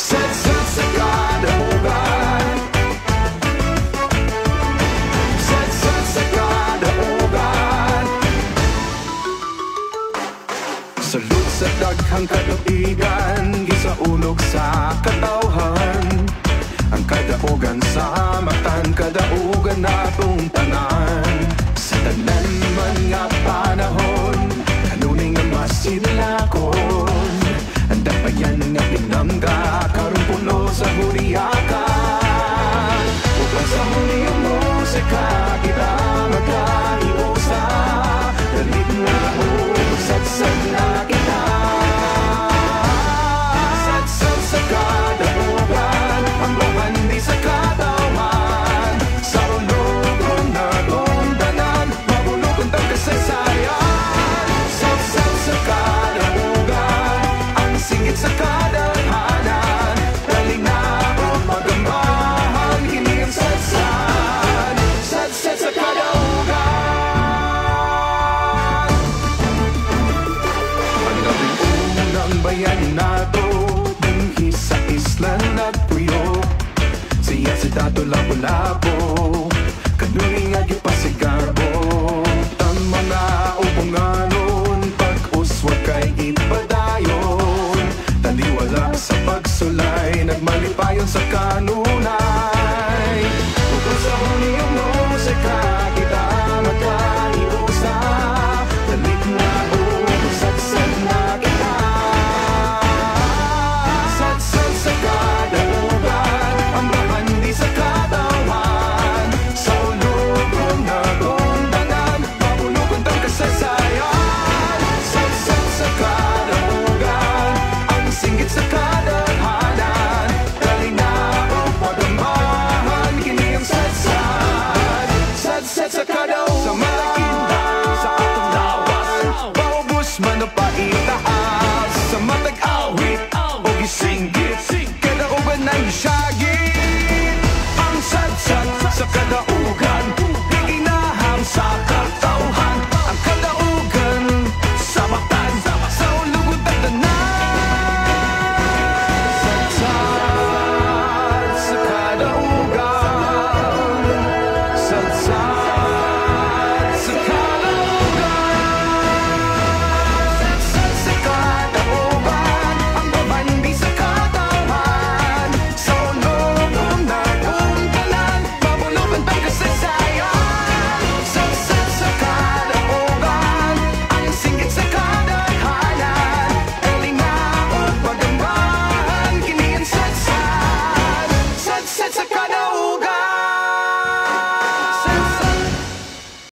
Sadsad sa kadaugan, sadsad sa kadaugan. Salud sa daghang katuigan, gisaunog sa katawhan. Ang kadaugan sa matan, kadaugan natong tanan. Sa tanan man nga panahon, kanuning nga masidlakon. Ang dapayan nga pinangga, karon puno sa huriyakan. Upang sa huli ang musika, kita magkaiusa. Dalit nga sadsad na kita. Sadsad sa kadaugan, ang bahan di sa katawan. Sa ulogon na kundanan, mabulokon tang kasaysayan. Sadsad sa kadaugan, ang singit sa kadaghanan. Kalinaog magambahan, kini ang sadsad. Sadsad sa kadaugan. Ang labing unang bayan nato, dinhi sa isla nagpuyo. Siya si Dato Lapu-Lapu, kanuning nga gipasigarbo. Ang mga ubunganon, pag-uswag kay ipadayon. Taliwala sa pagsulay, nagmalipayon sa kanunay. Bukod sa huni ang musika, kita magkaiusa. Dalit na sadsad na kita. Sadsad sa kadaugan, ang bahan di sa katawan. Sa ulogon na kundanan, mabulokon tang kasaysayan. Sadsad sa kadaugan, ang singgit sa kadaghanan. Kalinaog magambahan, kini ang sadsad. Sadsad sa kadaugan. Sa malakinda, sa atong lawas, paubos man o paitaas. Sa matag awit, o gisinggit, kadaugan na isyagit. Ang sadsad sa kadaugan, giginahang sa katawhan. Ang kadaugan sa matan, sa ulugod at tanan. Sadsad sa kadaugan, sadsad sa kadaugan. Sadsad sa kadaugan, ang babandi sa katawan. Sa ulogon na kundanan, mabulokon tang kasaysayan. Sadsad sa kadaugan, ang singgit sa kadaghanan. Kalinaog magambahan, kini ang sadsad. Sadsad sa kadaugan.